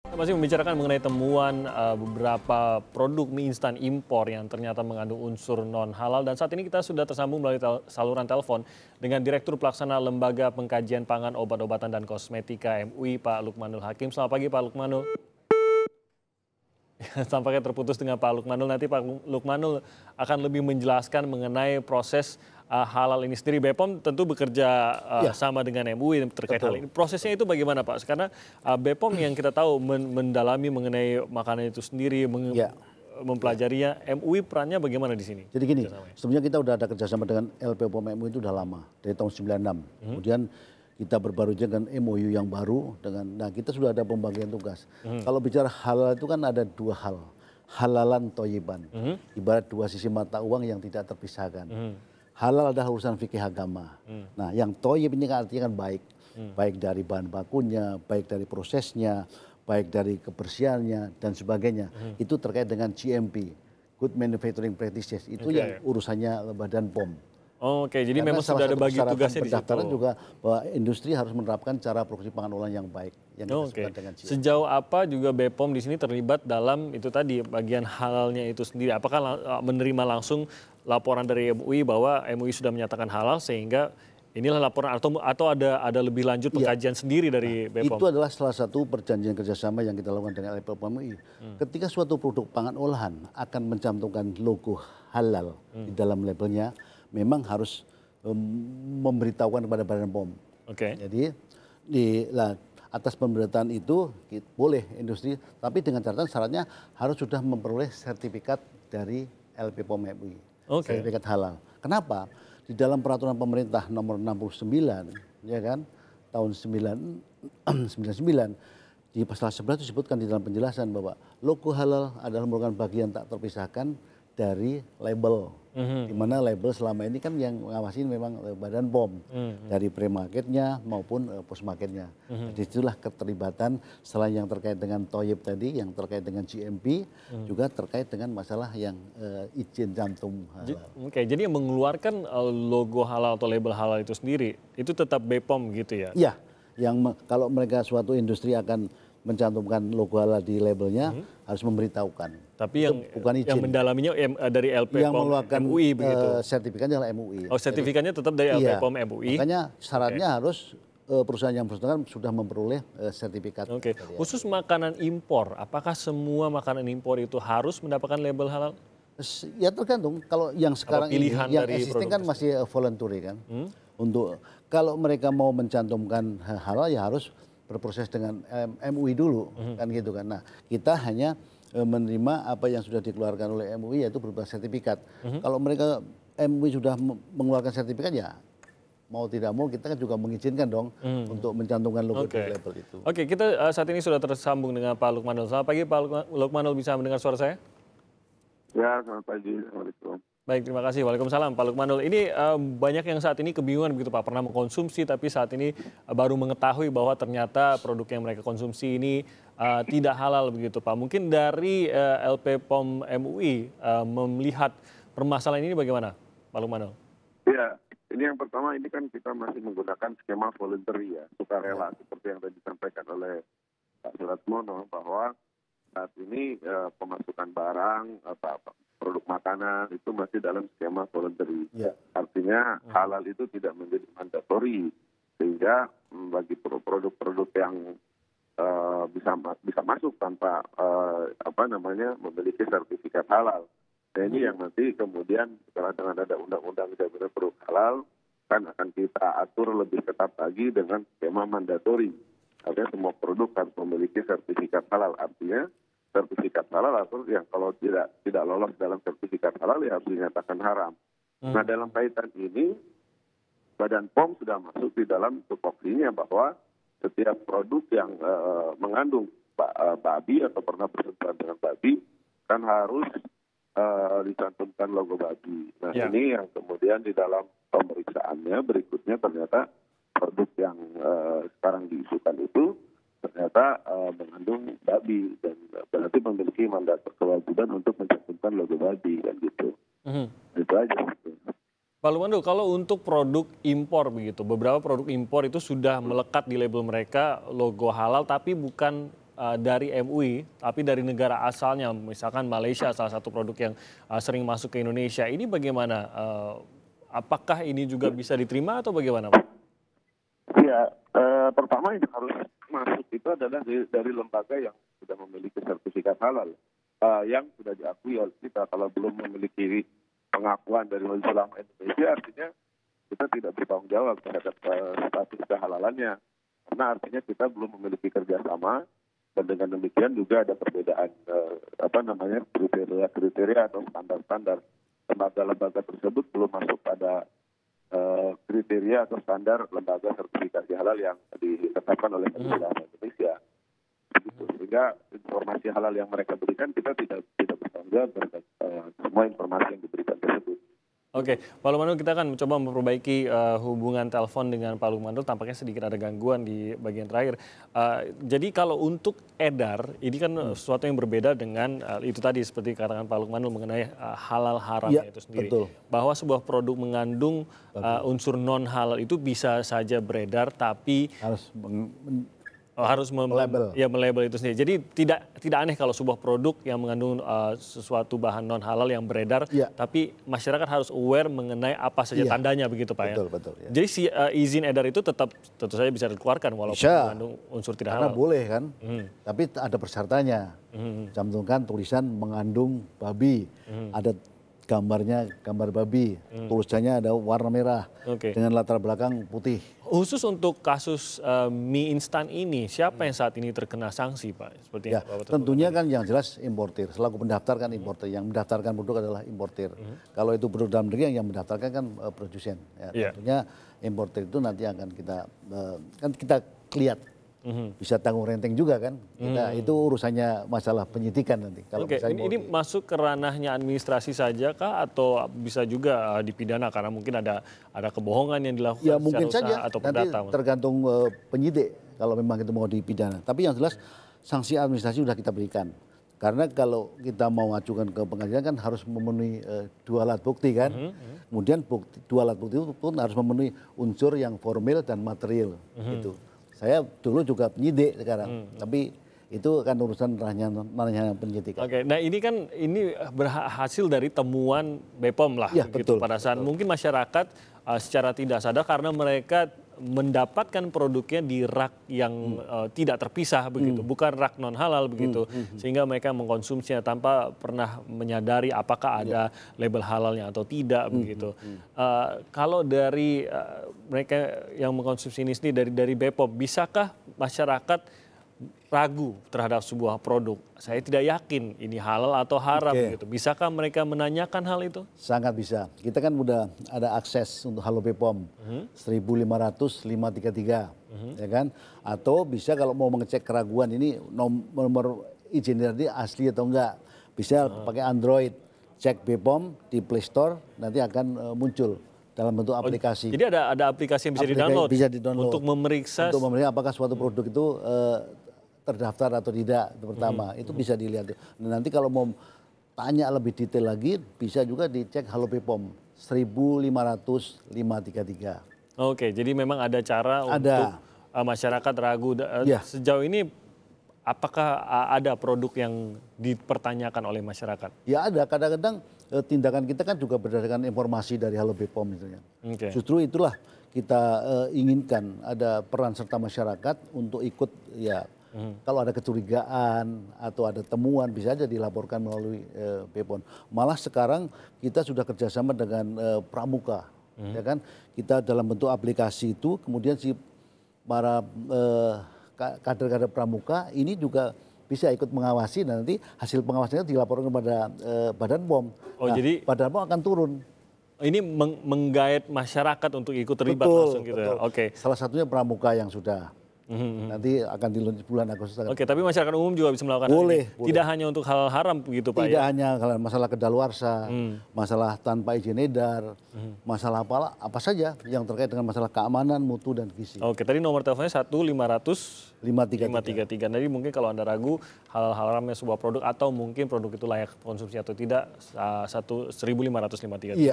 Kita masih membicarakan mengenai temuan beberapa produk mie instan impor yang ternyata mengandung unsur non-halal. Dan saat ini kita sudah tersambung melalui saluran telepon dengan Direktur Pelaksana Lembaga Pengkajian Pangan, Obat-obatan, dan Kosmetika MUI, Pak Lukmanul Hakim. Selamat pagi, Pak Lukmanul. Tampaknya terputus dengan Pak Lukmanul. Nanti Pak Lukmanul akan lebih menjelaskan mengenai proses halal ini sendiri. BPOM tentu bekerja sama dengan MUI terkait hal ini. Prosesnya itu bagaimana, Pak? Karena BPOM yang kita tahu mendalami mengenai makanan itu sendiri, mempelajarinya. MUI perannya bagaimana di sini? Jadi gini, sebenarnya kita udah ada kerjasama dengan LPPOM MUI itu udah lama, dari tahun 96. Kemudian kita berbaru dengan MOU yang baru nah kita sudah ada pembagian tugas. Kalau bicara halal itu kan ada dua hal, halalan toyiban, ibarat dua sisi mata uang yang tidak terpisahkan. Halal adalah urusan fikih agama. Nah yang toyib ini kan artinya kan baik, baik dari bahan bakunya, baik dari prosesnya, baik dari kebersihannya dan sebagainya. Itu terkait dengan GMP, Good Manufacturing Practices, itu yang urusannya Badan POM. Oke, jadi memang sudah ada bagi tugasnya di situ. Pendaftaran juga bahwa industri harus menerapkan cara produksi pangan olahan yang baik. Yang dengan sejauh apa juga BPOM di sini terlibat dalam itu tadi bagian halalnya itu sendiri? Apakah menerima langsung laporan dari MUI bahwa MUI sudah menyatakan halal sehingga inilah laporan atau ada lebih lanjut pengkajian sendiri dari BPOM? Itu adalah salah satu perjanjian kerjasama yang kita lakukan dengan LPPOM MUI. Ketika suatu produk pangan olahan akan mencantumkan logo halal di dalam labelnya, memang harus memberitahukan kepada Badan POM. Jadi atas pemberitaan itu boleh industri, tapi dengan catatan syaratnya harus sudah memperoleh sertifikat dari LPPOM MUI, sertifikat halal. Kenapa? Di dalam peraturan pemerintah nomor 69 ya kan tahun 99 di pasal 11 disebutkan di dalam penjelasan bahwa logo halal adalah merupakan bagian tak terpisahkan dari label, di mana label selama ini kan yang mengawasi memang Badan POM, dari pre-marketnya maupun post-marketnya. Jadi itulah keterlibatan selain yang terkait dengan toyib tadi, yang terkait dengan GMP, juga terkait dengan masalah yang izin cantum halal. Jadi yang mengeluarkan logo halal atau label halal itu sendiri, itu tetap BPOM gitu ya? Iya, kalau mereka suatu industri akan mencantumkan logo halal di labelnya harus memberitahukan. Tapi yang mendalaminya dari LPPOM yang mengeluarkan MUI begitu. Sertifikatnya adalah MUI. Oh, sertifikatnya tetap dari LPPOM MUI. Makanya syaratnya harus perusahaan yang bersangkutan sudah memperoleh sertifikat. Khusus makanan impor, apakah semua makanan impor itu harus mendapatkan label halal? Ya tergantung. Kalau yang sekarang ini yang existing kan masih voluntary kan. Kalau mereka mau mencantumkan halal ya harus berproses dengan MUI dulu kan gitu kan. Nah kita hanya menerima apa yang sudah dikeluarkan oleh MUI yaitu berupa sertifikat. Kalau mereka MUI sudah mengeluarkan sertifikat ya mau tidak mau kita kan juga mengizinkan dong untuk mencantumkan logo di label itu. Oke, kita saat ini sudah tersambung dengan Pak Lukmanul. Selamat pagi Pak Lukmanul, bisa mendengar suara saya? Ya, selamat pagi. Assalamualaikum. Baik, terima kasih. Waalaikumsalam Pak Lukmanul. Ini banyak yang saat ini kebingungan begitu Pak, pernah mengkonsumsi tapi saat ini baru mengetahui bahwa ternyata produk yang mereka konsumsi ini tidak halal begitu Pak. Mungkin dari LPPOM MUI melihat permasalahan ini bagaimana Pak Lukmanul? Ya, ini yang pertama ini kan kita masih menggunakan skema voluntary ya, sukarela seperti yang tadi disampaikan oleh Pak Suratmono bahwa saat ini pemasukan barang produk makanan itu masih dalam skema voluntary. Artinya halal itu tidak menjadi mandatori sehingga bagi produk-produk yang bisa masuk tanpa memiliki sertifikat halal. Nah ini yang nanti kemudian setelah dengan ada undang-undang jaminan produk halal kan akan kita atur lebih ketat lagi dengan skema mandatori. Artinya semua produk harus memiliki sertifikat halal. Artinya sertifikat halal atau yang kalau tidak lolos dalam sertifikat halal ya harus dinyatakan haram. Nah dalam kaitan ini Badan POM sudah masuk di dalam tupoksinya bahwa setiap produk yang mengandung babi atau pernah bersentuhan dengan babi kan harus dicantumkan logo babi. Nah ini yang kemudian di dalam pemeriksaannya berikutnya ternyata produk yang sekarang diisukan itu ternyata mengandung babi dan berarti memiliki mandat kewajiban untuk mencantumkan logo babi kan gitu. Itu aja. Pak Lukmanul, kalau untuk produk impor begitu, beberapa produk impor itu sudah melekat di label mereka logo halal tapi bukan dari MUI, tapi dari negara asalnya, misalkan Malaysia salah satu produk yang sering masuk ke Indonesia, ini bagaimana? Apakah ini juga bisa diterima atau bagaimana, Pak? Ya, pertama yang harus masuk itu adalah dari lembaga yang sudah memiliki sertifikat halal, yang sudah diakui oleh kita. Kalau belum memiliki pengakuan dari Majelis Ulama Indonesia, artinya kita tidak bertanggung jawab terhadap status kehalalannya. Karena artinya kita belum memiliki kerjasama, dan dengan demikian juga ada perbedaan kriteria atau standar-standar. Lembaga-lembaga tersebut belum masuk pada kriteria atau standar lembaga sertifikasi halal yang ditetapkan oleh Majelis Ulama Indonesia. Begitu. Sehingga informasi halal yang mereka berikan kita tidak bertanggung jawab terhadap semua informasi yang diberikan tersebut. Oke, Pak Lukmanul, kita akan mencoba memperbaiki hubungan telepon dengan Pak Lukmanul. Tampaknya sedikit ada gangguan di bagian terakhir. Jadi kalau untuk edar, ini kan sesuatu yang berbeda dengan itu tadi seperti katakan Pak Lukmanul mengenai halal haram ya, itu sendiri. Betul. Bahwa sebuah produk mengandung unsur non halal itu bisa saja beredar, tapi harus melabel itu sendiri. Jadi tidak aneh kalau sebuah produk yang mengandung sesuatu bahan non halal yang beredar, tapi masyarakat harus aware mengenai apa saja tandanya, begitu Pak. Betul. Ya. Jadi izin edar itu tentu saja bisa dikeluarkan walaupun mengandung unsur tidak halal. Karena boleh kan, tapi ada persyaratannya. Cantumkan tulisan mengandung babi, ada gambar babi, tulisannya ada warna merah dengan latar belakang putih. Khusus untuk kasus mie instan ini, siapa yang saat ini terkena sanksi, Pak? Seperti ya, tentunya kan yang jelas importir. Selaku pendaftar kan importir, yang mendaftarkan produk adalah importir. Kalau itu produk dalam negeri yang mendaftarkan kan produsen. Ya, tentunya importir itu nanti akan kita lihat. Bisa tanggung renteng juga kan, itu urusannya masalah penyidikan nanti. Kalau ini masuk ke ranahnya administrasi saja kah atau bisa juga dipidana karena mungkin ada kebohongan yang dilakukan ya, mungkin saja atau nanti perdata? Tergantung penyidik kalau memang itu mau dipidana. Tapi yang jelas sanksi administrasi sudah kita berikan. Karena kalau kita mau ajukan ke pengadilan kan harus memenuhi dua alat bukti kan. Kemudian dua alat bukti itu pun harus memenuhi unsur yang formil dan material gitu. Saya dulu juga penyidik sekarang, tapi itu kan urusan ranahnya penyidikan. Oke, nah ini kan berhasil dari temuan BPOM lah, ya, gitu. Betul, Pada saat mungkin masyarakat secara tidak sadar karena mereka mendapatkan produknya di rak yang tidak terpisah begitu, bukan rak non halal begitu, sehingga mereka mengkonsumsinya tanpa pernah menyadari apakah ada label halalnya atau tidak begitu. Kalau dari mereka yang mengkonsumsi ini sendiri dari BPOM, bisakah masyarakat ragu terhadap sebuah produk? Saya tidak yakin ini halal atau haram gitu. Bisakah mereka menanyakan hal itu? Sangat bisa. Kita kan udah ada akses untuk Halo BPOM 1.500.533 ya kan? Atau bisa kalau mau mengecek keraguan ini nomor izin tadi asli atau enggak, bisa pakai Android, cek BPOM di Play Store, nanti akan muncul dalam bentuk aplikasi. Jadi ada aplikasi yang bisa di-download untuk memeriksa apakah suatu produk itu terdaftar atau tidak, itu pertama. Itu bisa dilihat. Nah, nanti kalau mau tanya lebih detail lagi, bisa juga dicek Halo BPOM 1.500.533. Oke, jadi memang ada cara untuk masyarakat ragu. Sejauh ini apakah ada produk yang dipertanyakan oleh masyarakat? Ya ada, kadang-kadang tindakan kita kan juga berdasarkan informasi dari Halo BPOM misalnya. Justru itulah kita inginkan ada peran serta masyarakat untuk ikut kalau ada kecurigaan atau ada temuan bisa aja dilaporkan melalui BPOM. Malah sekarang kita sudah kerjasama dengan Pramuka, ya kan? Kita dalam bentuk aplikasi itu, kemudian si para kader-kader Pramuka ini juga bisa ikut mengawasi, dan nanti hasil pengawasannya dilaporkan kepada Badan POM. Jadi Badan POM akan turun. Ini menggait masyarakat untuk ikut terlibat langsung gitu ya? Salah satunya Pramuka yang sudah. Nanti akan diluncurkan bulan Agustus. Tapi masyarakat umum juga bisa melakukan hal ini. Tidak hanya untuk hal haram begitu Pak? Tidak hanya masalah kedaluarsa, masalah tanpa izin edar, masalah apa saja yang terkait dengan masalah keamanan, mutu, dan gizi. Tadi nomor teleponnya 1.500.533. Jadi mungkin kalau Anda ragu hal haramnya sebuah produk atau mungkin produk itu layak konsumsi atau tidak, 1.500.533.